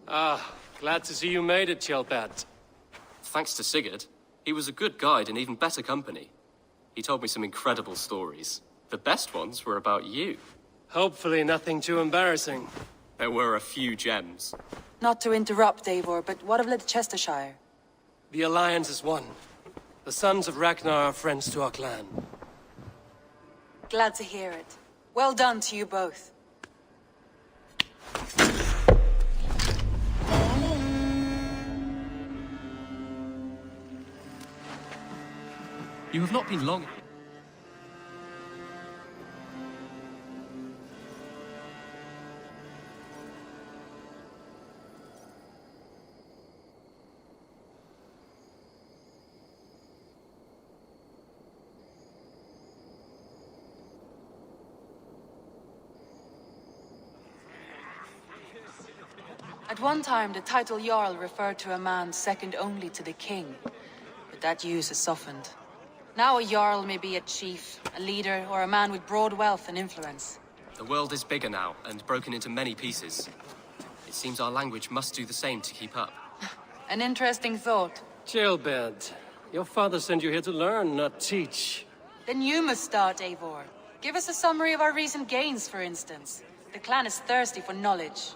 Ah, glad to see you made it, Kjellbad. Thanks to Sigurd. He was a good guide and even better company. He told me some incredible stories. The best ones were about you. Hopefully nothing too embarrassing. There were a few gems. Not to interrupt, Eivor, but what of Leicestershire? The Alliance is one. The sons of Ragnar are friends to our clan. Glad to hear it. Well done to you both. You have not been long. At one time, the title Jarl referred to a man second only to the king. But that use has softened. Now a Jarl may be a chief, a leader, or a man with broad wealth and influence. The world is bigger now, and broken into many pieces. It seems our language must do the same to keep up. An interesting thought. Kjellbad, your father sent you here to learn, not teach. Then you must start, Eivor. Give us a summary of our recent gains, for instance. The clan is thirsty for knowledge.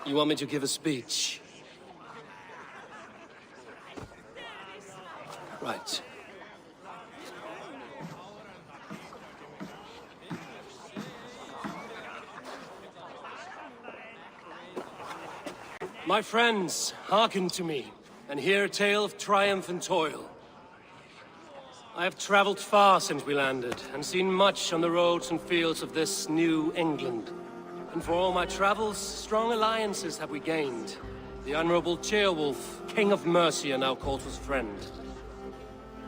You want me to give a speech? Right. My friends, hearken to me, and hear a tale of triumph and toil. I have traveled far since we landed, and seen much on the roads and fields of this new England. And for all my travels, strong alliances have we gained. The Honorable Ceolwulf, King of Mercia, now calls us friend.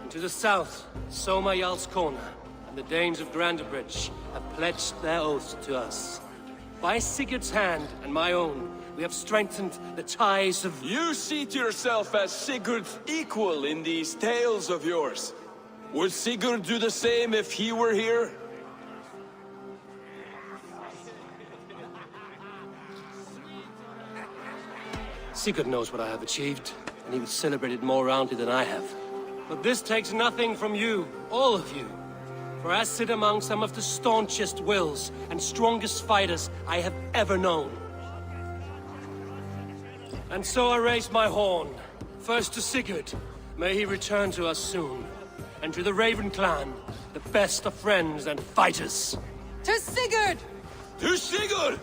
And to the south, Soma Jarl's Corner, and the Danes of Grandebridge have pledged their oaths to us. By Sigurd's hand and my own, we have strengthened the ties of... You see to yourself as Sigurd's equal in these tales of yours. Would Sigurd do the same if he were here? Sigurd knows what I have achieved, and he would celebrate it more roundly than I have. But this takes nothing from you, all of you. For I sit among some of the staunchest wills and strongest fighters I have ever known. And so I raise my horn, first to Sigurd, may he return to us soon, and to the Raven clan, the best of friends and fighters. To Sigurd! To Sigurd!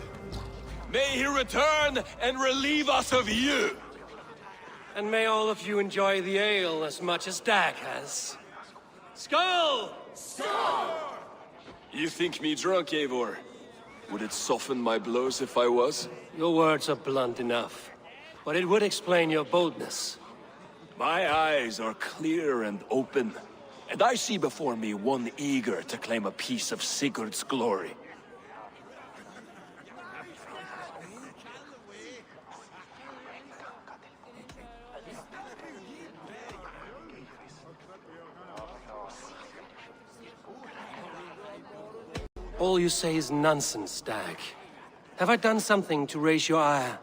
May he return and relieve us of you! And may all of you enjoy the ale as much as Dag has. Skull! You think me drunk, Eivor? Would it soften my blows if I was? Your words are blunt enough, but it would explain your boldness. My eyes are clear and open, and I see before me one eager to claim a piece of Sigurd's glory. All you say is nonsense, Dag. Have I done something to raise your ire?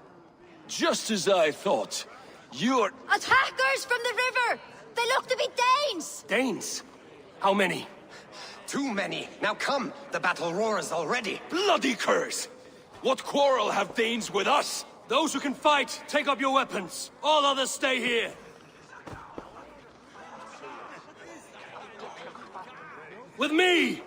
Just as I thought. You're... Attackers from the river! They look to be Danes! Danes? How many? Too many. Now come, the battle roars already. Bloody curse! What quarrel have Danes with us? Those who can fight, take up your weapons. All others stay here. With me!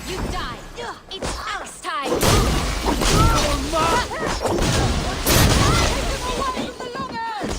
You die! It's axe time! Away from the long earth!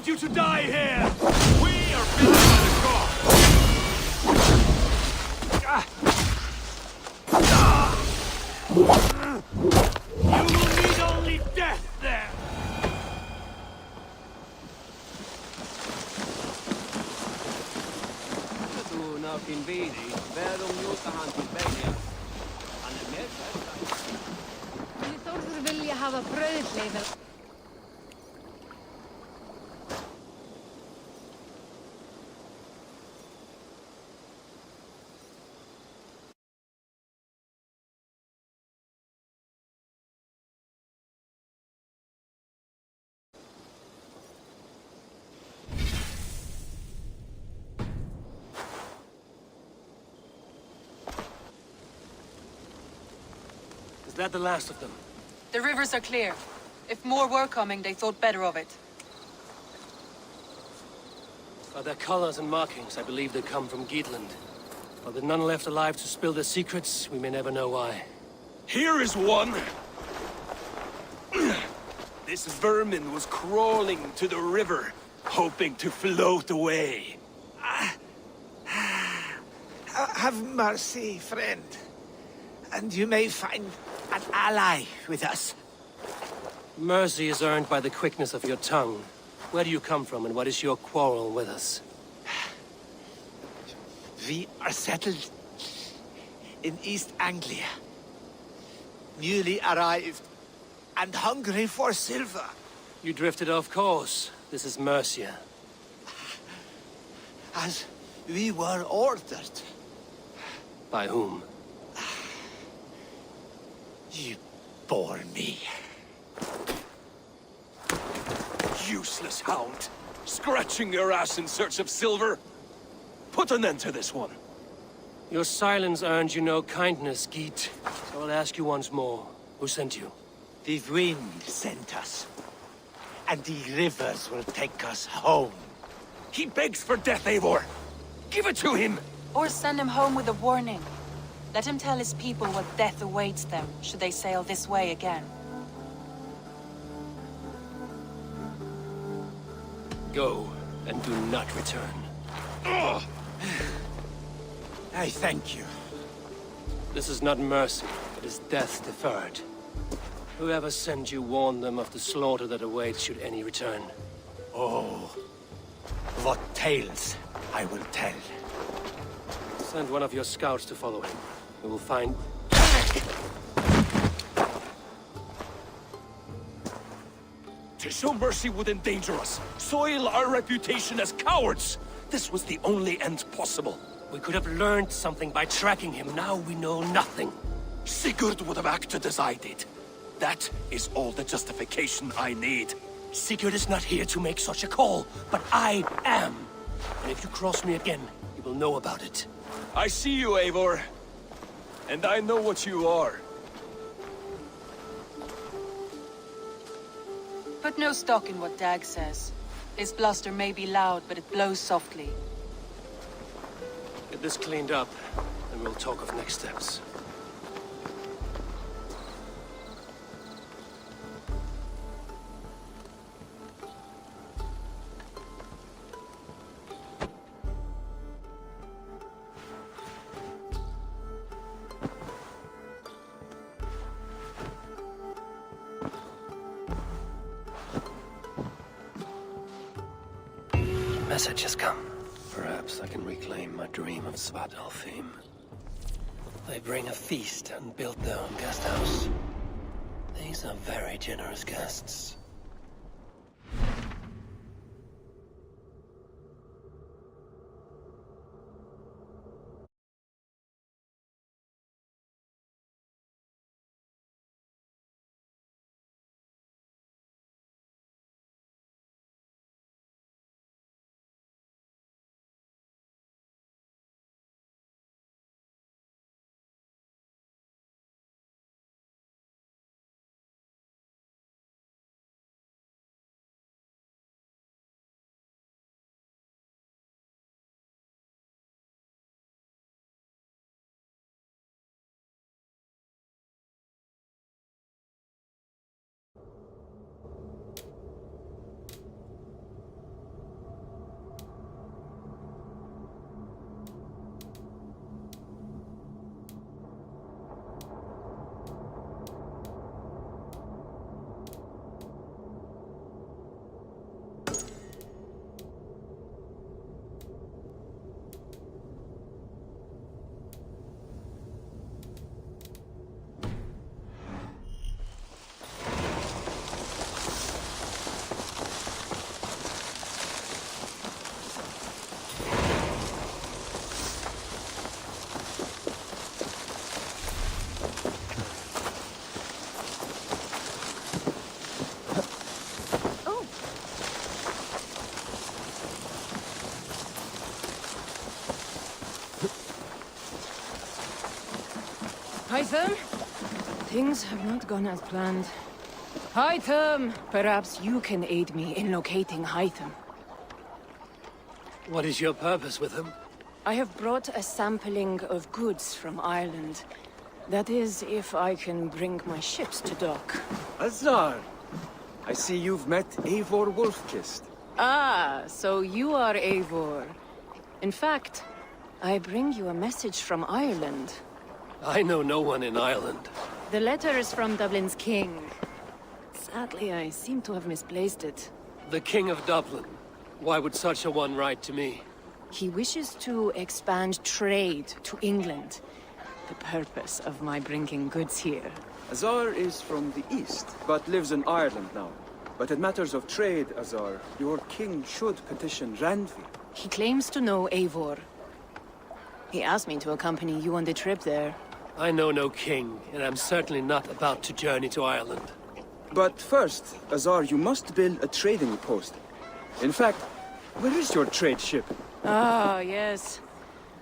want you to die here! We are built by the gods! You will need only death there! Þórður vilja hafa brauðleiðar. Is that the last of them? The rivers are clear. If more were coming, they thought better of it. By their colors and markings, I believe they come from Geatland. But with none left alive to spill their secrets, we may never know why. Here is one! This vermin was crawling to the river, hoping to float away. Have mercy, friend. And you may find an ally with us. Mercy is earned by the quickness of your tongue. Where do you come from, and what is your quarrel with us? We are settled in East Anglia. Newly arrived and hungry for silver. You drifted off course. This is Mercia. As we were ordered. By whom? You bore me. Useless hound! Scratching your ass in search of silver! Put an end to this one! Your silence earned you no kindness, Geet. So I'll ask you once more. Who sent you? The wind sent us. And the rivers will take us home. He begs for death, Eivor! Give it to him! Or send him home with a warning. Let him tell his people what death awaits them, should they sail this way again. Go, and do not return. I thank you. This is not mercy, it is death deferred. Whoever sent you warned them of the slaughter that awaits should any return. Oh, what tales I will tell. Send one of your scouts to follow him. We will find... To show mercy would endanger us, soil our reputation as cowards. This was the only end possible. We could have learned something by tracking him. Now we know nothing. Sigurd would have acted as I did. That is all the justification I need. Sigurd is not here to make such a call, but I am. And if you cross me again, you will know about it. I see you, Eivor. And I know what you are. Put no stock in what Dag says. His bluster may be loud, but it blows softly. Get this cleaned up, and we'll talk of next steps. Message has come. Perhaps I can reclaim my dream of Svartalfheim. They bring a feast and build their own guest house. These are very generous guests. Hytham? Things have not gone as planned. Hytham! Perhaps you can aid me in locating Hytham. What is your purpose with him? I have brought a sampling of goods from Ireland. That is, if I can bring my ships to dock. Azar! I see you've met Eivor Wolfkist. Ah, so you are Eivor. In fact, I bring you a message from Ireland. I know no one in Ireland. The letter is from Dublin's king. Sadly, I seem to have misplaced it. The King of Dublin. Why would such a one write to me? He wishes to expand trade to England. The purpose of my bringing goods here. Azar is from the east, but lives in Ireland now. But in matters of trade, Azar, your king should petition Randvi. He claims to know Eivor. He asked me to accompany you on the trip there. I know no king, and I'm certainly not about to journey to Ireland. But first, Azar, you must build a trading post. In fact, where is your trade ship? Ah, yes.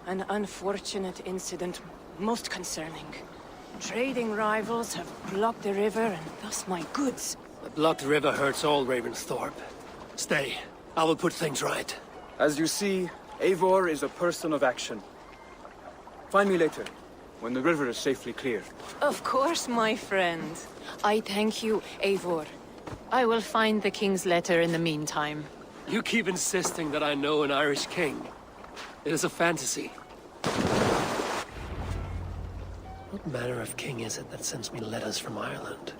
An unfortunate incident, most concerning. Trading rivals have blocked the river, and thus my goods. A blocked river hurts all Ravensthorpe. Stay. I will put things right. As you see, Eivor is a person of action. Find me later, when the river is safely clear. Of course, my friend. I thank you, Eivor. I will find the king's letter in the meantime. You keep insisting that I know an Irish king. It is a fantasy. What manner of king is it that sends me letters from Ireland?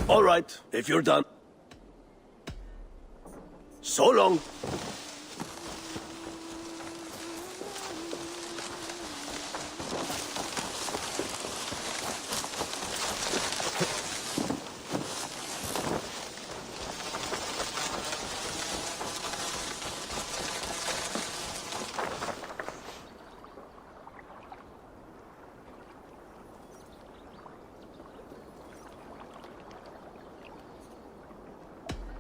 All right, if you're done. So long.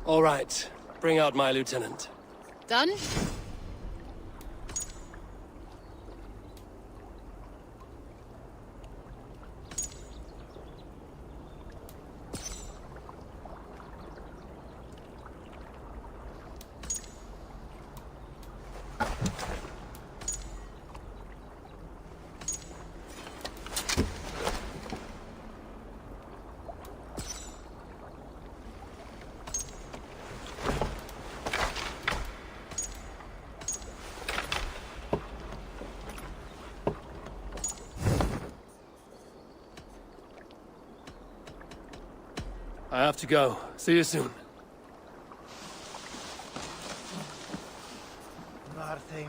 All right. Bring out my lieutenant. Done? I have to go. See you soon. Martin.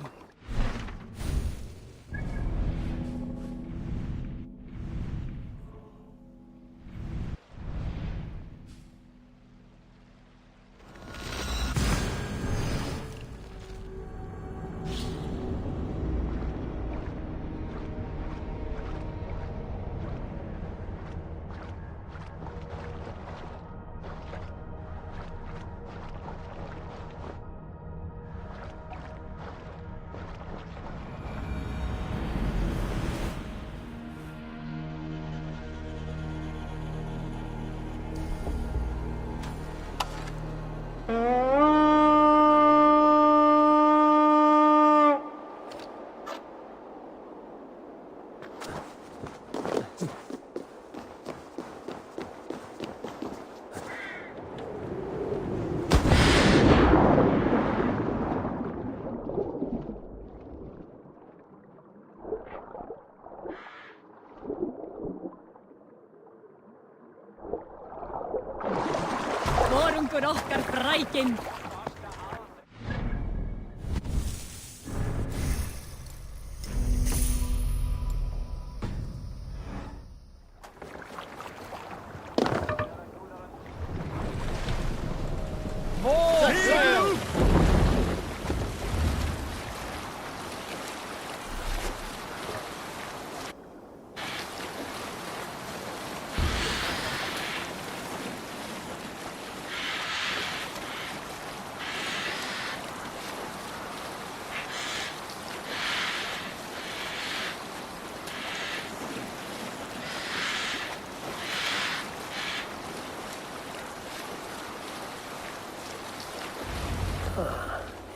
Forungur okkar brækin.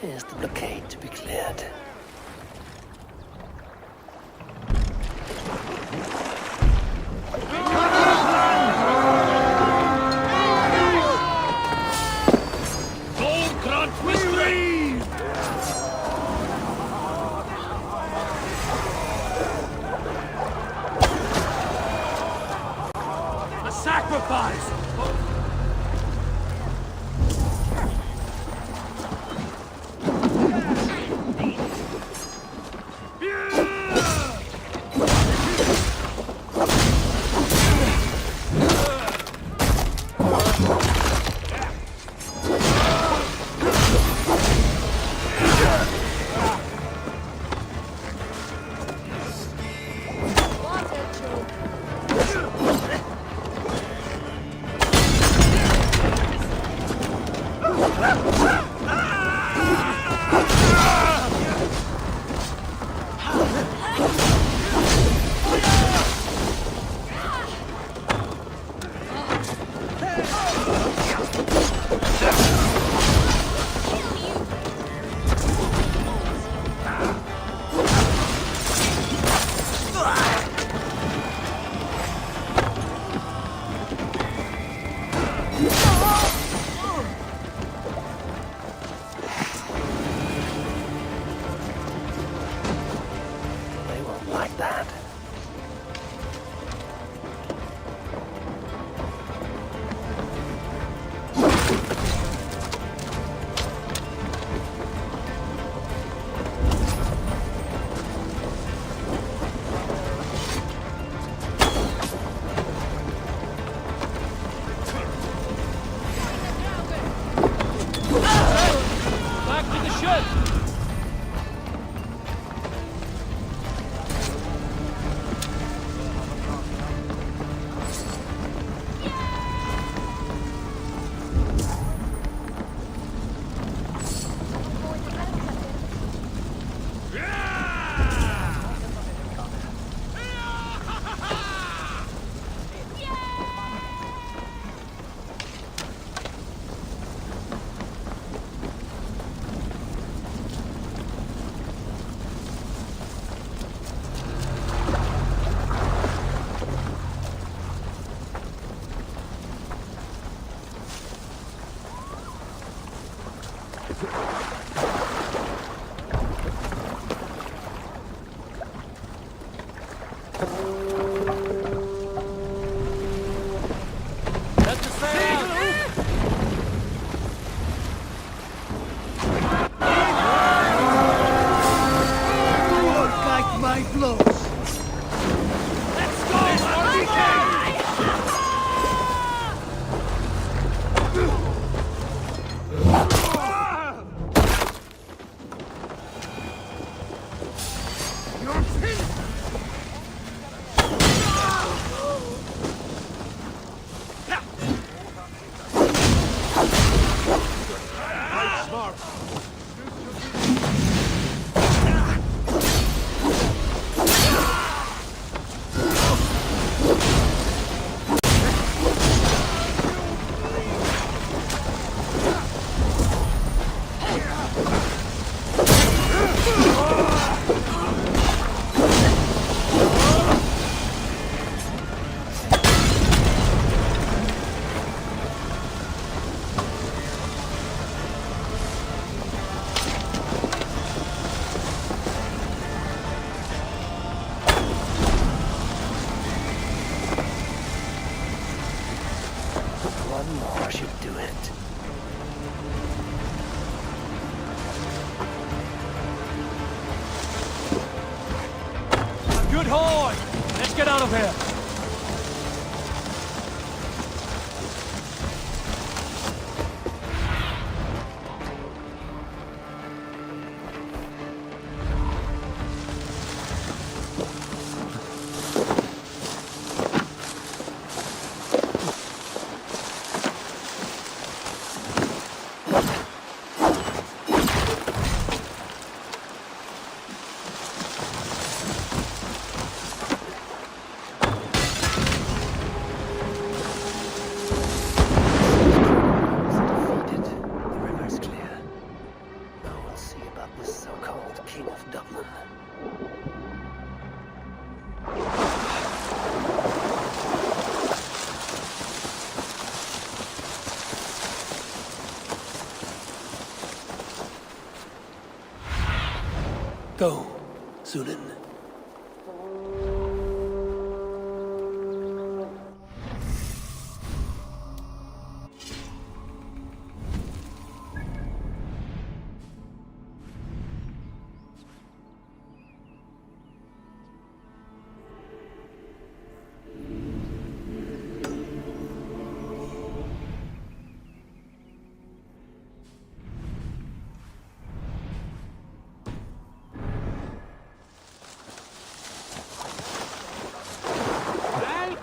Here's the blockade to be cleared. The sacrifice! One more should do it. good horn! Let's get out of here! Go, Zulin.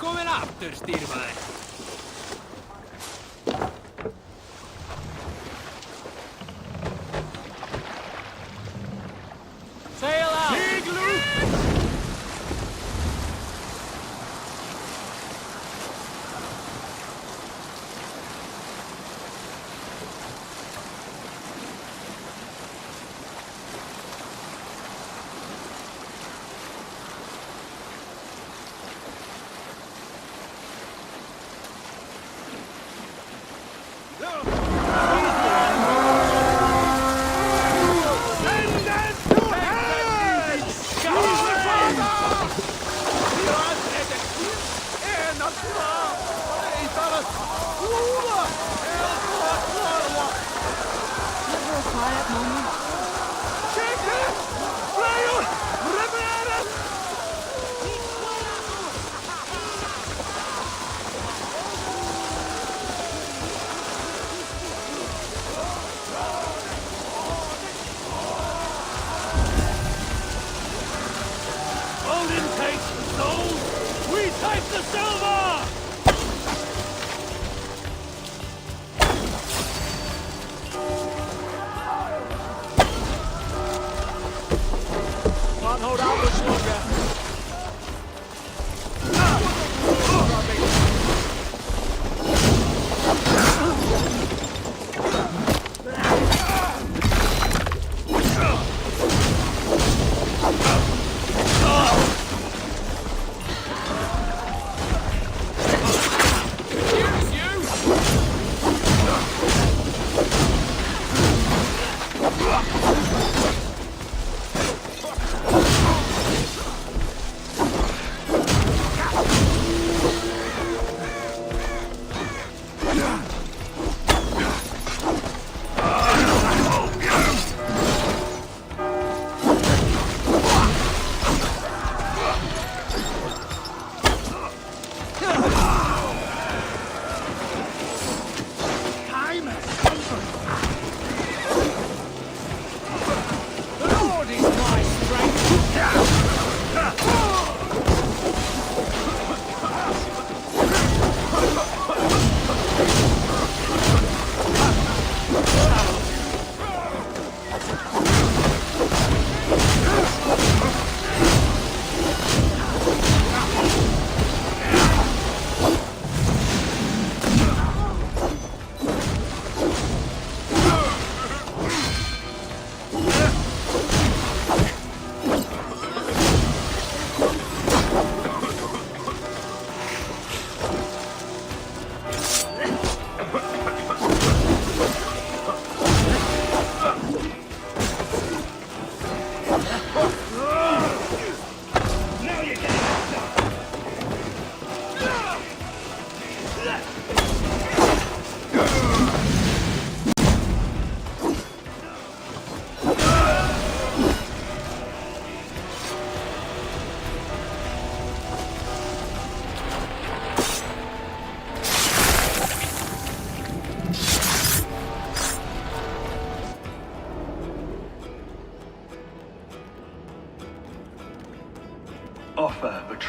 Velkomin aftur, stýrimaður. Sail out! Igloo! Odin takes the souls, we take the silver! Can't hold out much longer.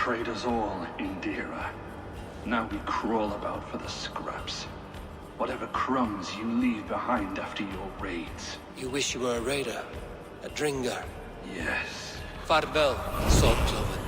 betrayed us all, Indira. Now we crawl about for the scraps. Whatever crumbs you leave behind after your raids. You wish you were a raider, a dringar. Yes. Farvel, Saltcloven.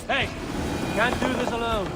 Hey, can't do this alone.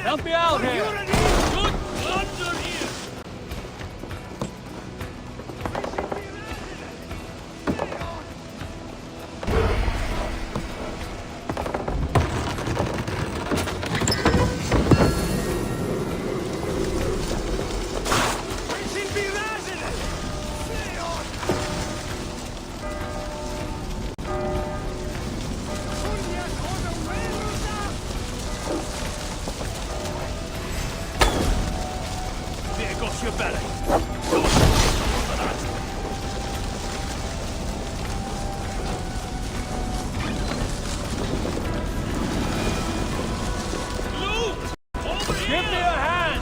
Help me out here! Good plunder here! Your belly. Loot! Give me a hand!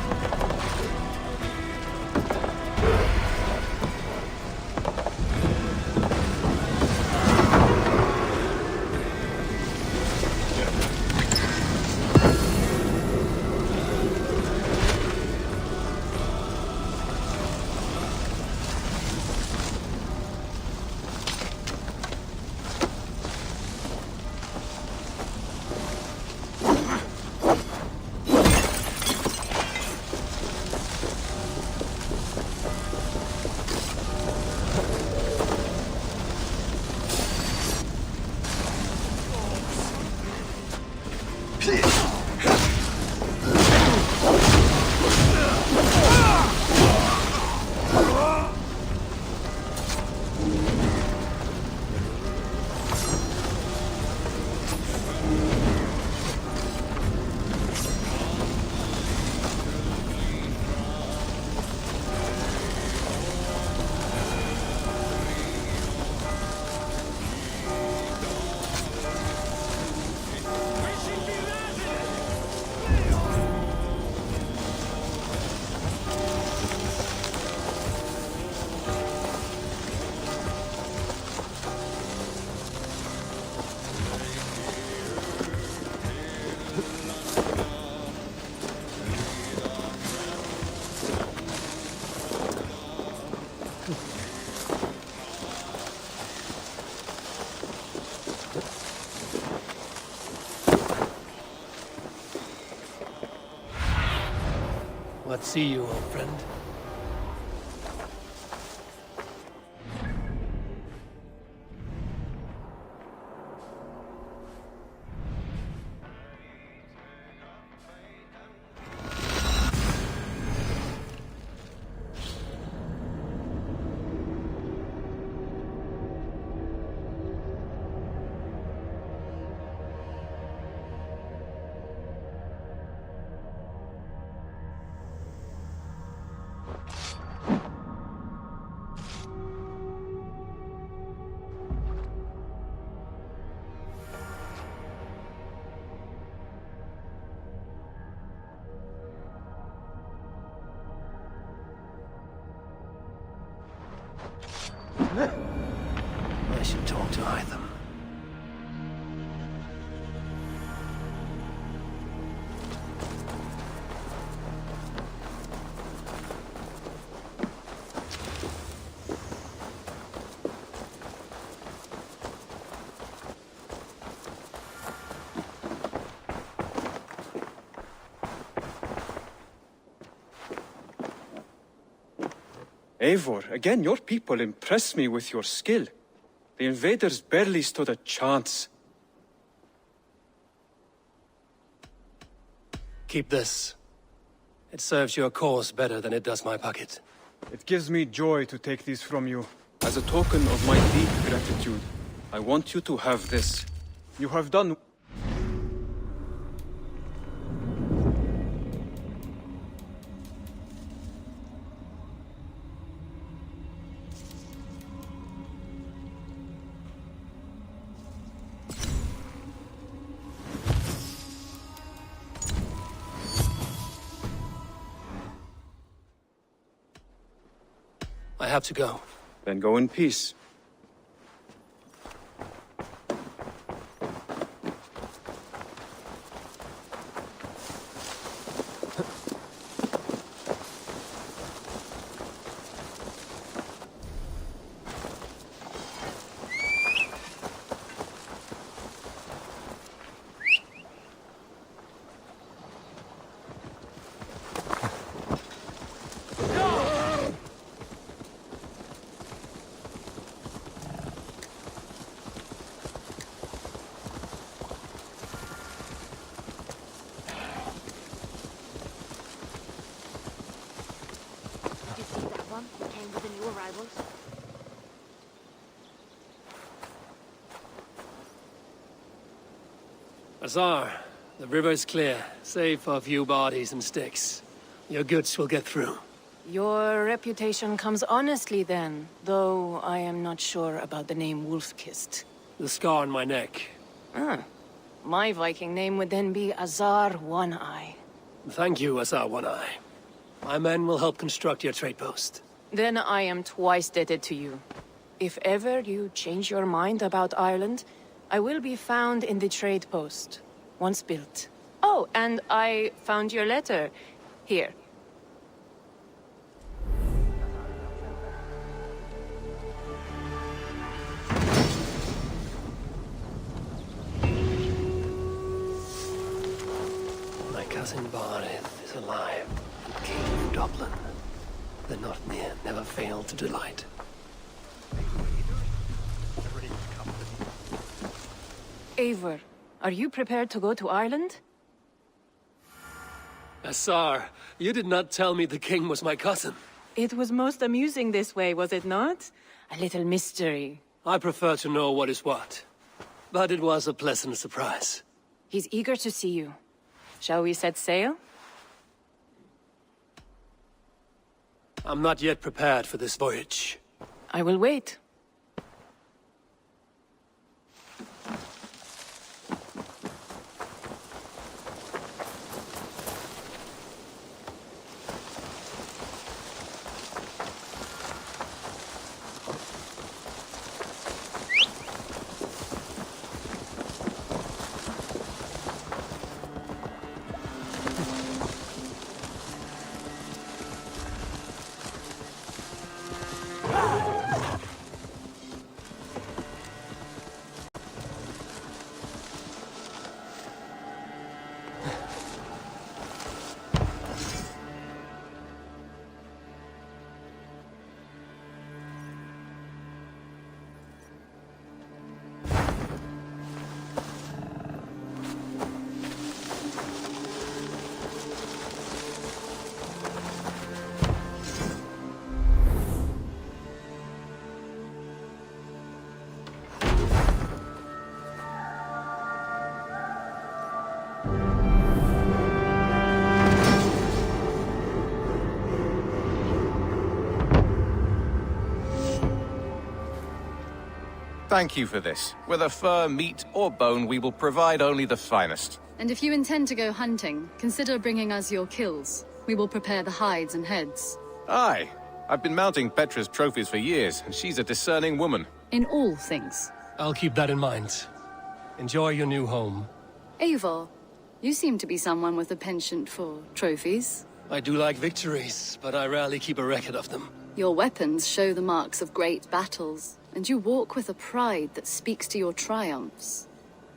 What see you, old friend? I should talk to Hytham. Eivor, again, your people impress me with your skill. The invaders barely stood a chance. Keep this. It serves your cause better than it does my pocket. It gives me joy to take these from you. As a token of my deep gratitude, I want you to have this. You have done... I have to go. Then go in peace. Azar, the river is clear, save for a few bodies and sticks. Your goods will get through. Your reputation comes honestly then, though I am not sure about the name Wolf-Kissed. The scar on my neck. Ah. My Viking name would then be Azar One-Eye. Thank you, Azar One-Eye. My men will help construct your trade post. Then I am twice indebted to you. If ever you change your mind about Ireland, I will be found in the trade post, once built. Oh, and I found your letter. Here. My cousin Barith is alive, King of Dublin. The Northnir never failed to delight. Eivor, are you prepared to go to Ireland? Azar, you did not tell me the king was my cousin. It was most amusing this way, was it not? A little mystery. I prefer to know what is what. But it was a pleasant surprise. He's eager to see you. Shall we set sail? I'm not yet prepared for this voyage. I will wait. Thank you for this. Whether fur, meat, or bone, we will provide only the finest. And if you intend to go hunting, consider bringing us your kills. We will prepare the hides and heads. Aye. I've been mounting Petra's trophies for years, and she's a discerning woman. In all things. I'll keep that in mind. Enjoy your new home. Eivor, you seem to be someone with a penchant for trophies. I do like victories, but I rarely keep a record of them. Your weapons show the marks of great battles, and you walk with a pride that speaks to your triumphs.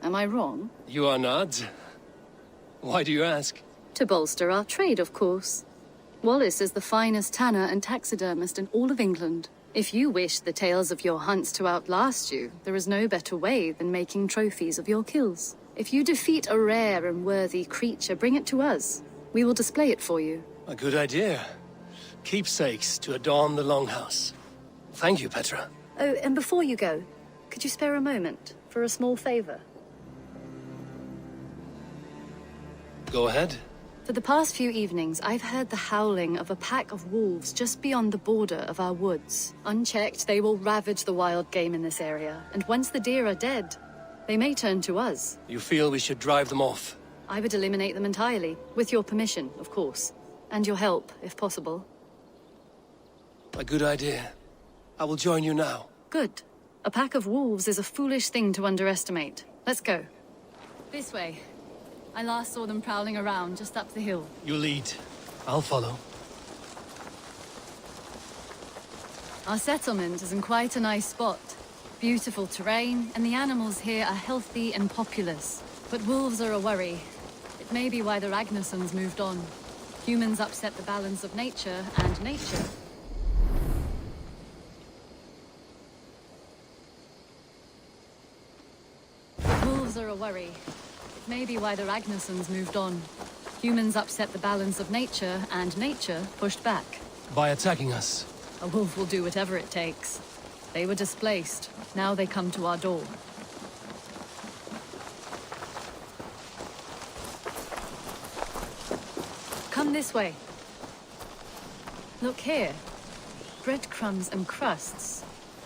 Am I wrong? You are not. Why do you ask? To bolster our trade, of course. Wallace is the finest tanner and taxidermist in all of England. If you wish the tales of your hunts to outlast you, there is no better way than making trophies of your kills. If you defeat a rare and worthy creature, bring it to us. We will display it for you. A good idea. Keepsakes to adorn the longhouse. Thank you, Petra. Oh, and before you go, could you spare a moment for a small favor? Go ahead. For the past few evenings, I've heard the howling of a pack of wolves just beyond the border of our woods. Unchecked, they will ravage the wild game in this area, and once the deer are dead, they may turn to us. You feel we should drive them off? I would eliminate them entirely, with your permission, of course. And your help, if possible. A good idea. I will join you now. Good. A pack of wolves is a foolish thing to underestimate. Let's go. This way. I last saw them prowling around just up the hill. You lead. I'll follow. Our settlement is in quite a nice spot. Beautiful terrain, and the animals here are healthy and populous. But wolves are a worry. It may be why the Ragnarsons moved on. Humans upset the balance of nature, and nature... Wolves are a worry. It may be why the Ragnarsons moved on. Humans upset the balance of nature, and nature pushed back. By attacking us? A wolf will do whatever it takes. They were displaced. Now they come to our door. Come this way. Look here. Breadcrumbs and crusts.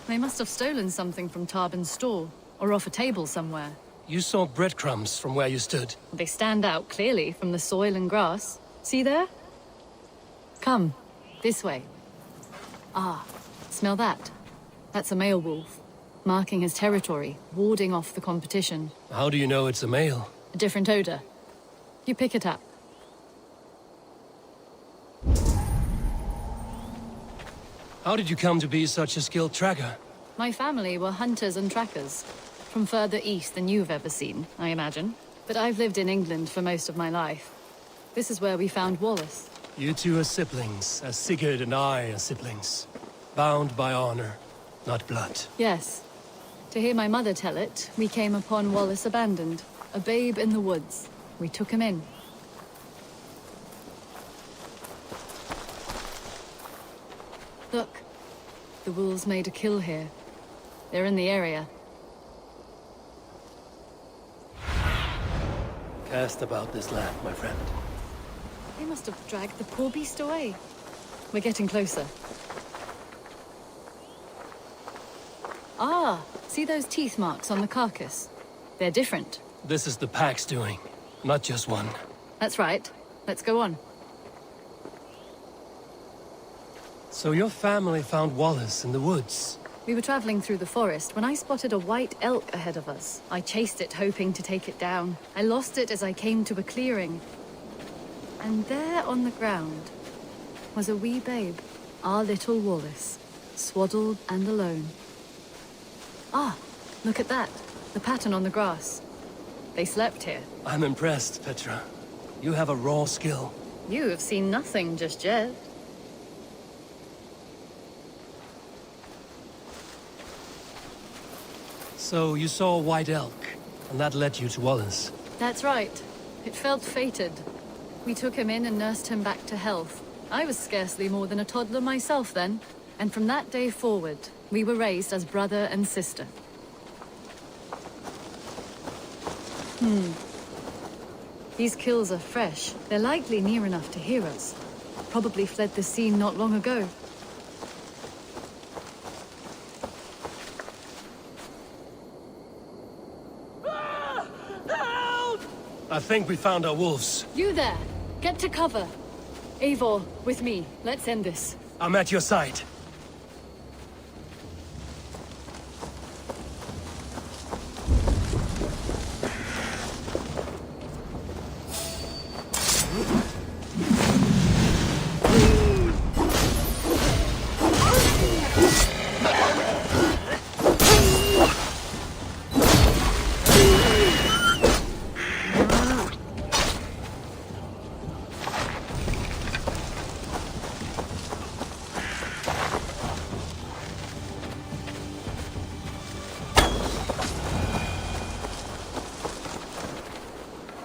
They must have stolen something from Tarbin's store, or off a table somewhere. You saw breadcrumbs from where you stood. They stand out clearly from the soil and grass. See there? Come, this way. Ah, smell that? That's a male wolf, marking his territory, warding off the competition. How do you know it's a male? A different odor. You pick it up. How did you come to be such a skilled tracker? My family were hunters and trackers. From further east than you've ever seen, I imagine. But I've lived in England for most of my life. This is where we found Wallace. You two are siblings, as Sigurd and I are siblings. Bound by honor, not blood. Yes. To hear my mother tell it, we came upon Wallace abandoned, a babe in the woods. We took him in. Look, the wolves made a kill here. They're in the area. Cast about this land, my friend. They must have dragged the poor beast away. We're getting closer. Ah, see those teeth marks on the carcass? They're different. This is the pack's doing, not just one. That's right. Let's go on. So your family found Wallace in the woods? We were traveling through the forest when I spotted a white elk ahead of us. I chased it, hoping to take it down. I lost it as I came to a clearing. And there on the ground was a wee babe, our little Wallace, swaddled and alone. Ah, look at that. The pattern on the grass. They slept here. I'm impressed, Petra. You have a raw skill. You have seen nothing just yet. So you saw a white elk, and that led you to Wallace? That's right. It felt fated. We took him in and nursed him back to health. I was scarcely more than a toddler myself then. And from that day forward, we were raised as brother and sister. These kills are fresh. They're likely near enough to hear us. Probably fled the scene not long ago. I think we found our wolves. You there! Get to cover! Eivor, with me. Let's end this. I'm at your side.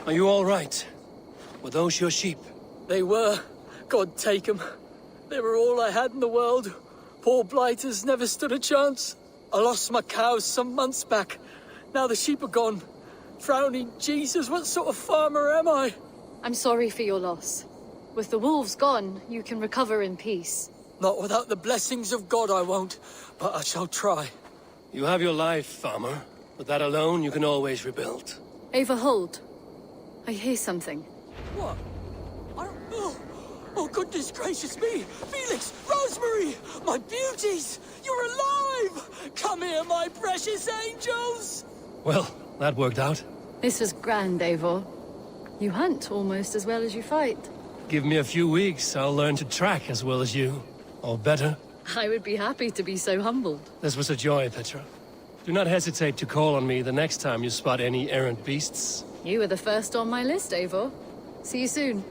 Are you all right? Were those your sheep? They were. God take them. They were all I had in the world. Poor blighters never stood a chance. I lost my cows some months back. Now the sheep are gone. Frowning Jesus, what sort of farmer am I? I'm sorry for your loss. With the wolves gone, you can recover in peace. Not without the blessings of God I won't, but I shall try. You have your life, farmer. With that alone, you can always rebuild. Ava, hold. I hear something. What? Oh, goodness gracious me! Felix! Rosemary! My beauties! You're alive! Come here, my precious angels! Well, that worked out. This was grand, Eivor. You hunt almost as well as you fight. Give me a few weeks, I'll learn to track as well as you. Or better. I would be happy to be so humbled. This was a joy, Petra. Do not hesitate to call on me the next time you spot any errant beasts. You were the first on my list, Eivor. See you soon.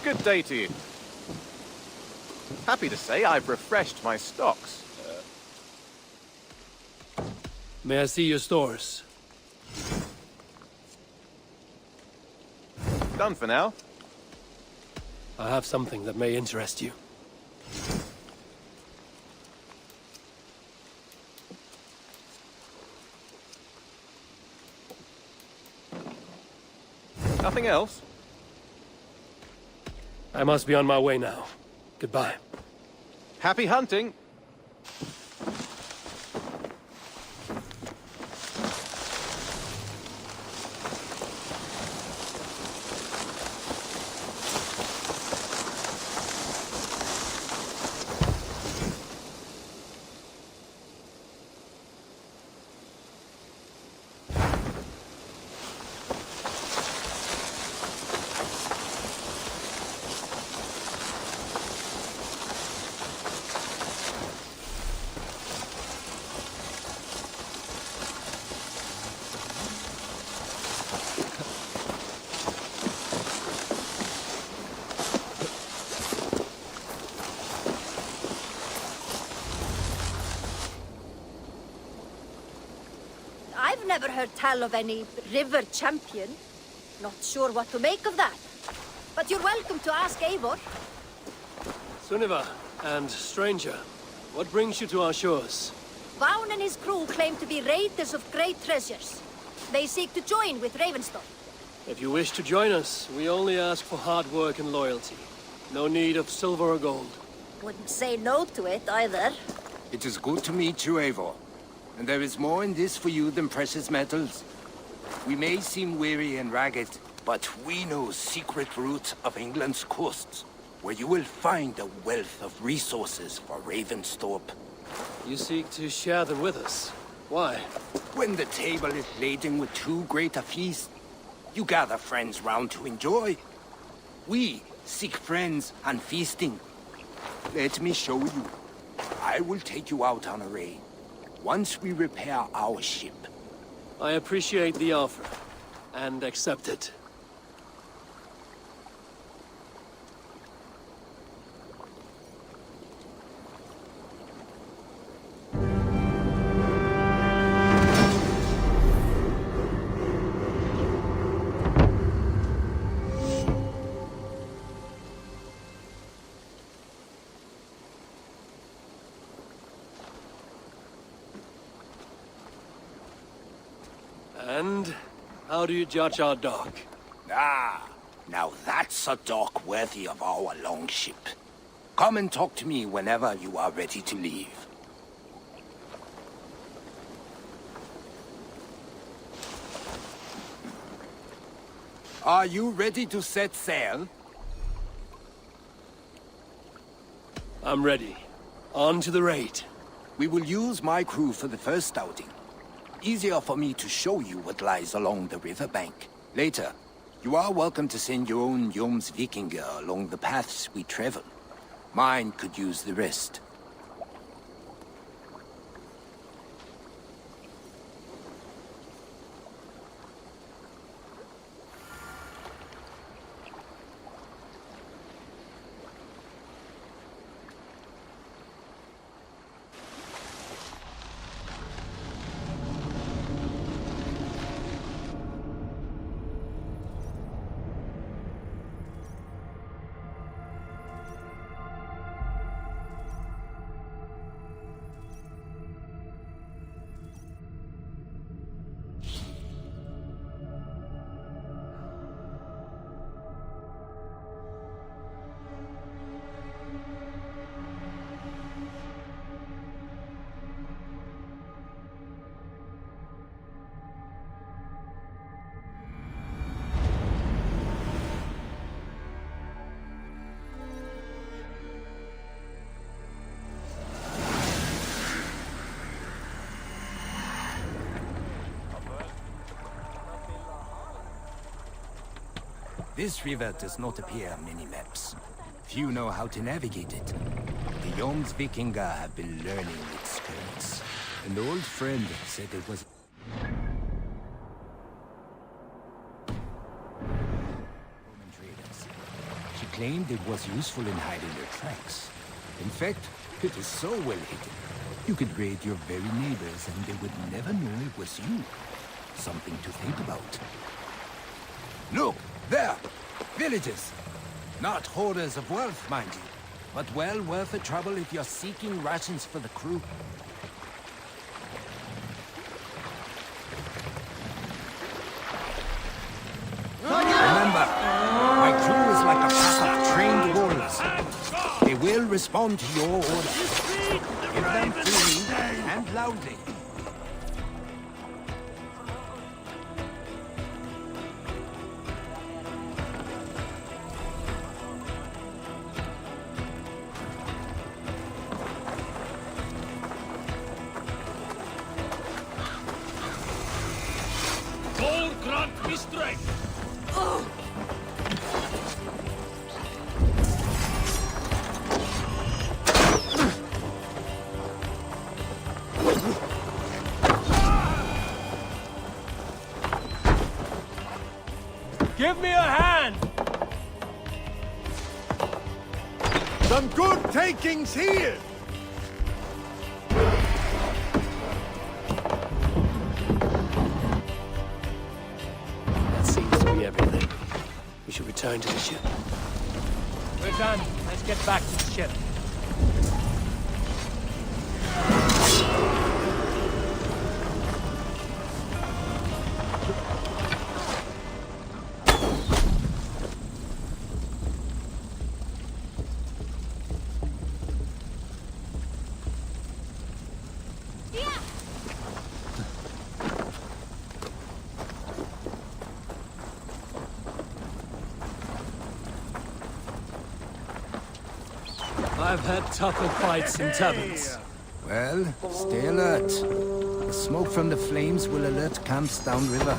Good day to you. Happy to say I've refreshed my stocks. May I see your stores? Done for now. I have something that may interest you. Nothing else? I must be on my way now. Goodbye. Happy hunting! I've never heard tell of any river champion. Not sure what to make of that. But you're welcome to ask Eivor. Sunniva, and stranger, what brings you to our shores? Vaughn and his crew claim to be raiders of great treasures. They seek to join with Ravenstone. If you wish to join us, we only ask for hard work and loyalty. No need of silver or gold. Wouldn't say no to it, either. It is good to meet you, Eivor. And there is more in this for you than precious metals. We may seem weary and ragged, but we know secret route of England's coasts, where you will find a wealth of resources for Ravensthorpe. You seek to share them with us. Why? When the table is laden with too great a feast, you gather friends round to enjoy. We seek friends and feasting. Let me show you. I will take you out on a raid, once we repair our ship. I appreciate the offer, and accept it. And how do you judge our dock? Ah, now that's a dock worthy of our longship. Come and talk to me whenever you are ready to leave. Are you ready to set sail? I'm ready. On to the raid. We will use my crew for the first outing. Easier for me to show you what lies along the riverbank. Later, you are welcome to send your own Jomsvikinger along the paths we travel. Mine could use the rest. This river does not appear on many maps. Few know how to navigate it. The Jomsvikinger have been learning its currents. An old friend said it was... Roman traders. She claimed it was useful in hiding their tracks. In fact, it is so well hidden, you could raid your very neighbors and they would never know it was you. Something to think about. Look! There! Villages! Not hoarders of wealth, mind you, but well worth the trouble if you're seeking rations for the crew. Remember, my crew is like a pack of trained warriors. They will respond to your orders. Give them freely and loudly. Give me a hand! Some good takings here! return to the ship. We're done. Let's get back to the ship. I've had tougher fights in taverns. Well, stay alert. The smoke from the flames will alert camps downriver.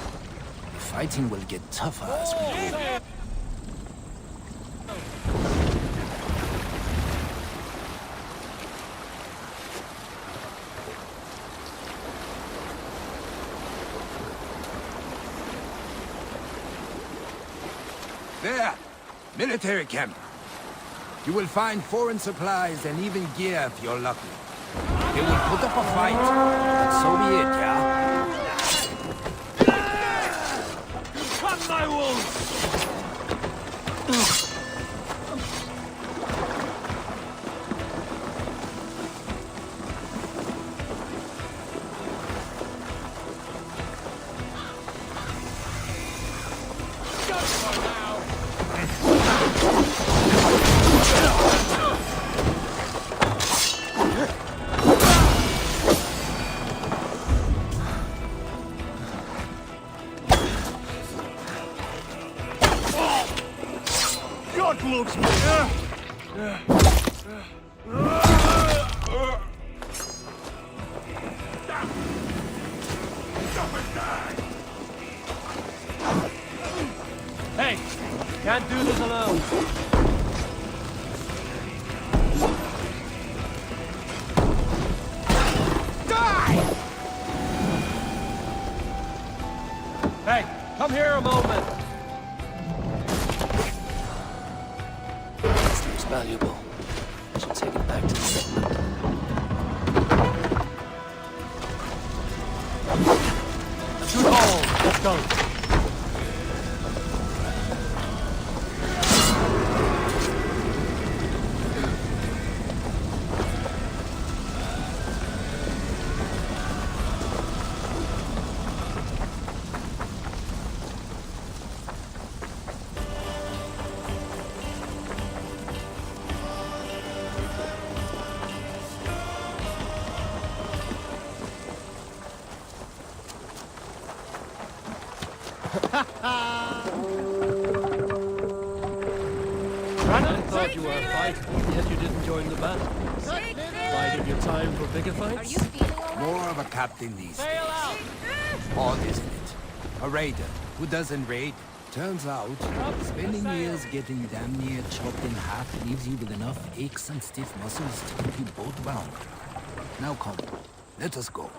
The fighting will get tougher as we go. There! Military camp! You will find foreign supplies and even gear if you're lucky. They will put up a fight, but so be it, yeah? Cut my wounds! Looks Hey! Can't do this alone. Die! Hey, come here a moment. This looks valuable. I should take it back to the settlement. Shoot all! Let's go! I thought you were a fighter, yet you didn't join the battle. Biding your time for bigger fights? More of a captain these days. Odd, isn't it? A raider who doesn't raid. Turns out, spending years getting damn near chopped in half leaves you with enough aches and stiff muscles to keep you both bound. Now come, let us go.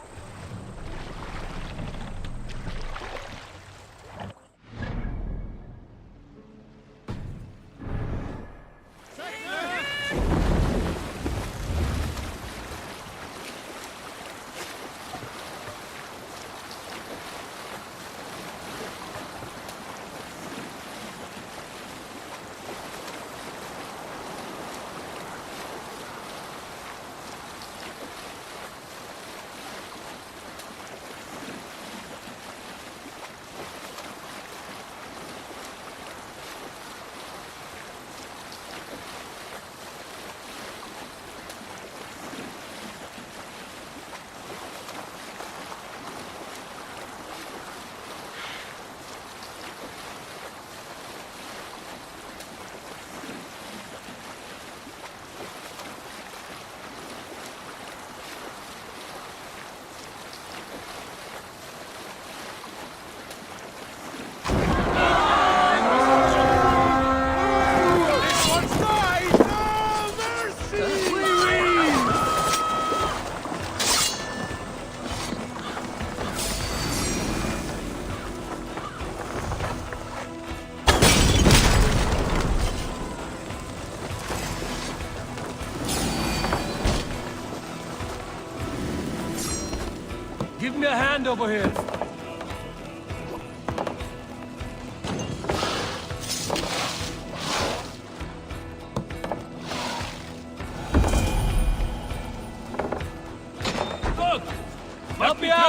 Give me a hand over here.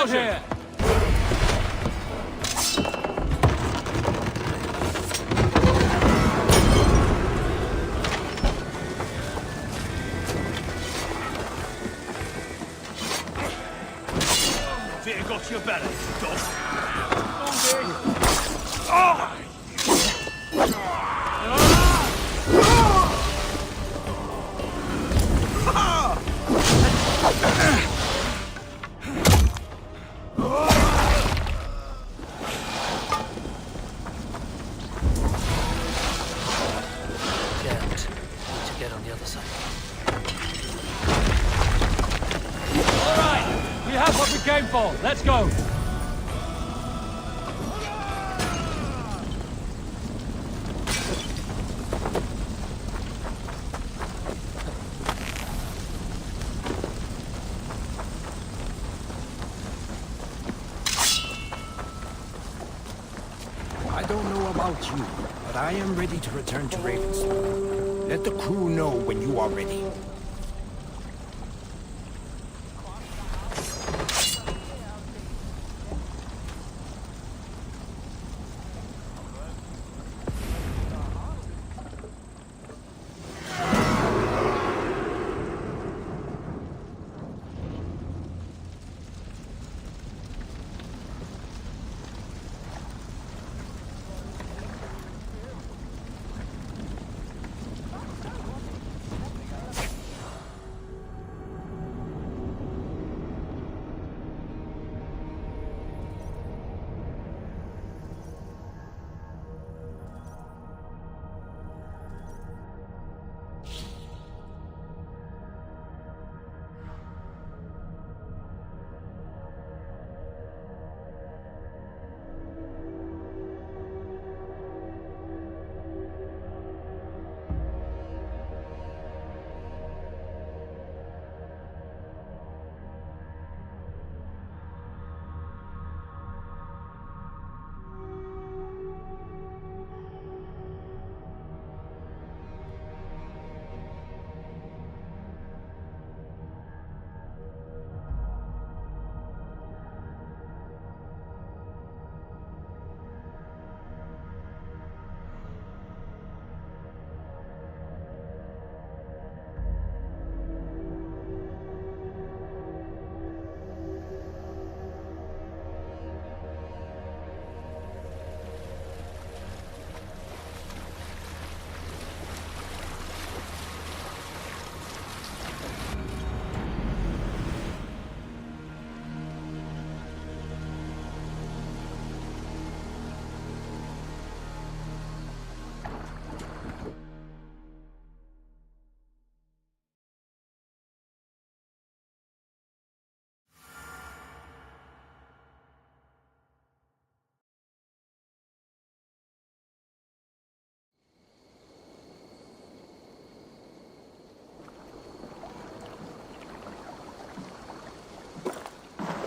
out here! Fear got your belly, dog. Game for. Let's go. I don't know about you, but I am ready to return to Ravensthorpe. Let the crew know when you are ready.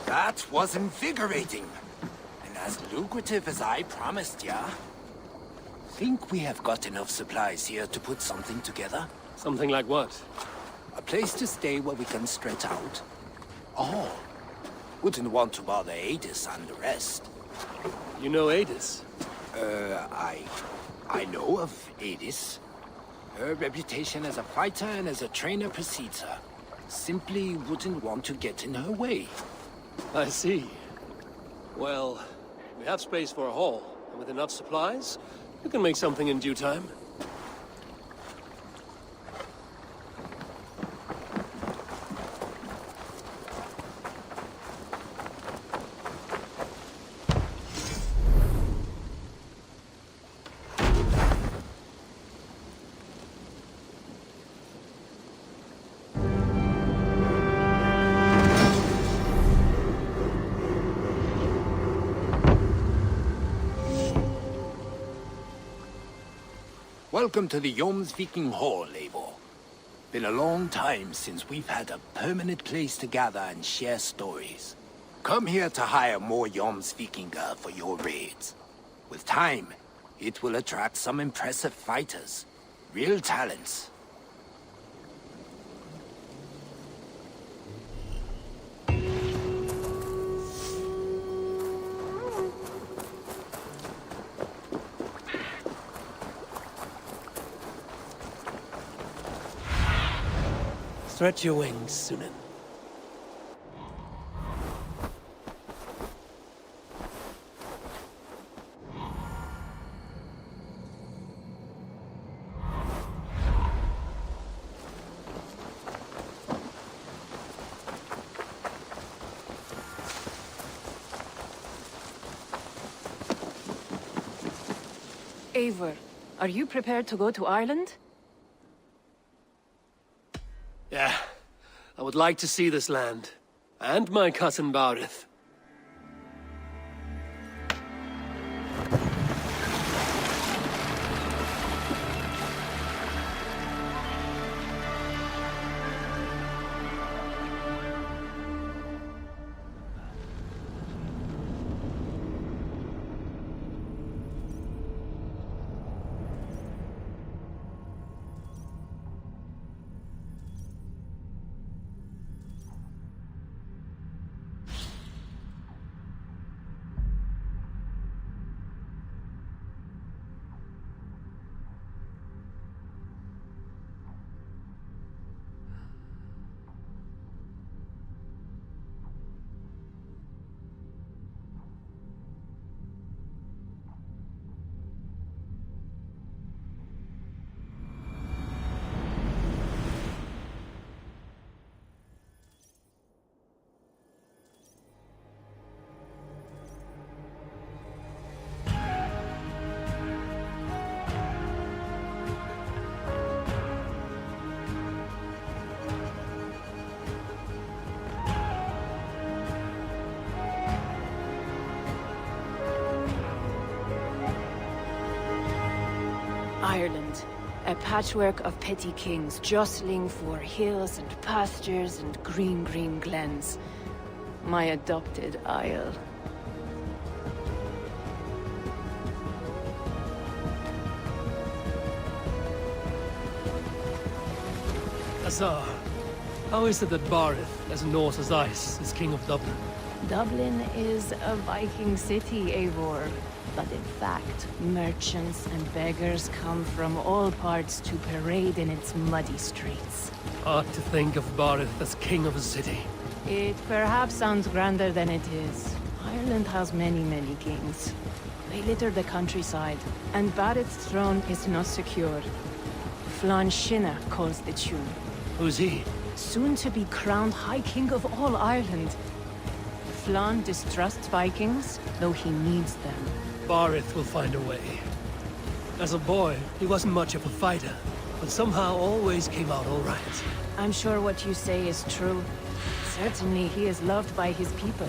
That was invigorating. And as lucrative as I promised ya. Think we have got enough supplies here to put something together? Something like what? A place to stay where we can stretch out. Oh, wouldn't want to bother Adis and the rest. You know Adis? I know of Adis. Her reputation as a fighter and as a trainer precedes her. Simply wouldn't want to get in her way. I see. Well, we have space for a hall, and with enough supplies, we can make something in due time. Welcome to the Jomsviking Hall, Eivor. Been a long time since we've had a permanent place to gather and share stories. Come here to hire more Jomsvikinger for your raids. With time, it will attract some impressive fighters. Real talents. Stretch your wings, Sunan. Eivor, are you prepared to go to Ireland? Yeah, I would like to see this land. And my cousin Barith. Ireland, a patchwork of petty kings jostling for hills and pastures and green glens. My adopted isle. Azar, how is it that Barith, as Norse as ice, is king of Dublin? Dublin is a Viking city, Eivor. But in fact, merchants and beggars come from all parts to parade in its muddy streets. Hard to think of Barith as king of a city. It perhaps sounds grander than it is. Ireland has many kings. They litter the countryside, and Barith's throne is not secure. Flann Sinna calls the tune. Who's he? Soon to be crowned High King of all Ireland. Flann distrusts Vikings, though he needs them. Barith will find a way. As a boy, he wasn't much of a fighter, but somehow always came out all right. I'm sure what you say is true. Certainly he is loved by his people.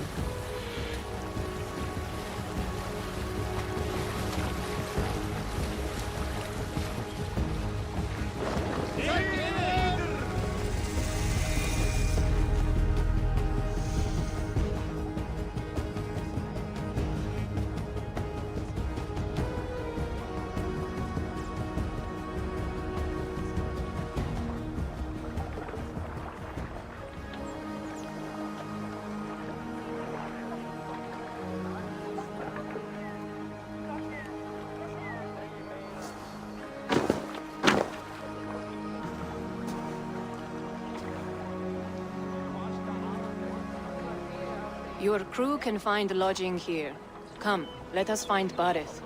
Your crew can find lodging here. Come, let us find Barith.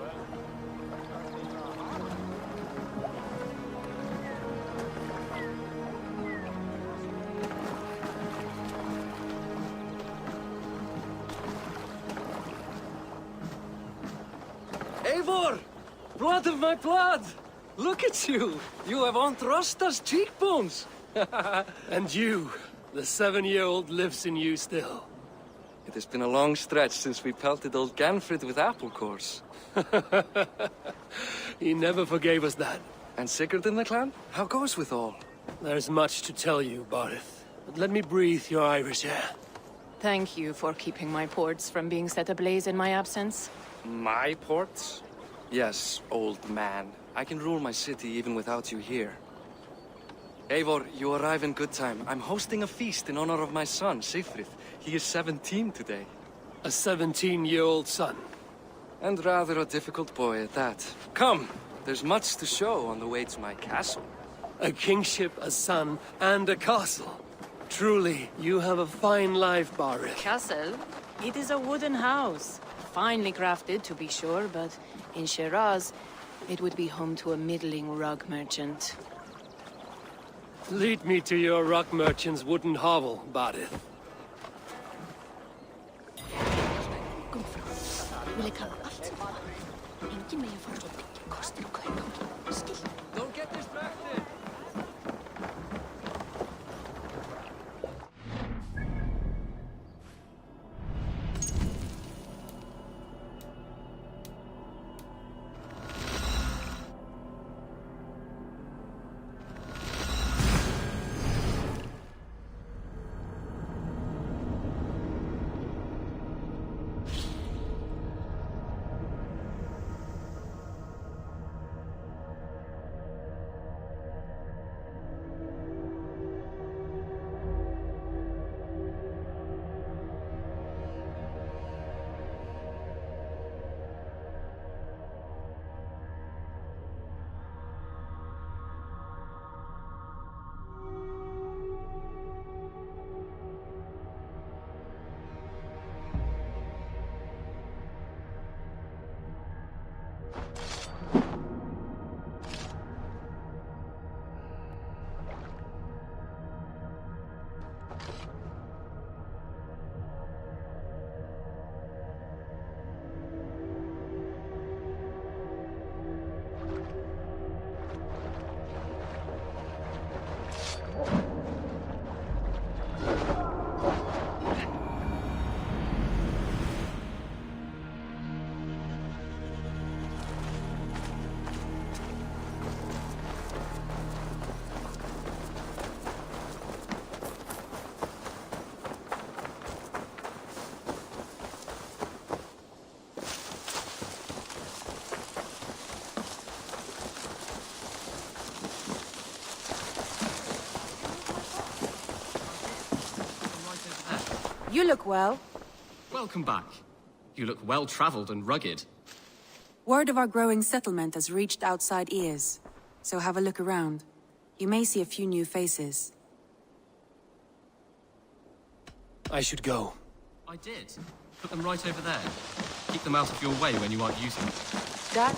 Eivor! Blood of my blood! Look at you! You have Aunt Rosta's cheekbones! And you, the 7-year-old lives in you still. It has been a long stretch since we pelted old Ganfrid with apple cores. He never forgave us that. And Sigurd in the clan? How goes with all? There's much to tell you, Barith, but let me breathe your Irish air. Thank you for keeping my ports from being set ablaze in my absence. My ports? Yes, old man. I can rule my city even without you here. Eivor, you arrive in good time. I'm hosting a feast in honor of my son, Sigfrid. He is 17 today. A 17-year-old son. And rather a difficult boy at that. Come, there's much to show on the way to my castle. A kingship, a son, and a castle. Truly, you have a fine life, Barith. Castle? It is a wooden house. Finely crafted, to be sure, but in Shiraz, it would be home to a middling rug merchant. Lead me to your rock merchant's wooden hovel, Barith. Don't get distracted! You look well. Welcome back. You look well-traveled and rugged. Word of our growing settlement has reached outside ears, so have a look around. You may see a few new faces. I should go. I did. Put them right over there. Keep them out of your way when you aren't using them. That...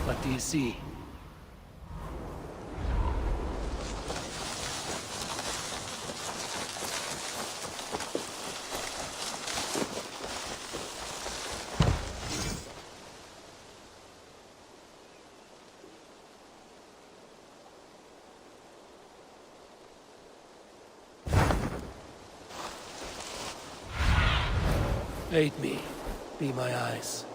What do you see? Aid me. Be my eyes.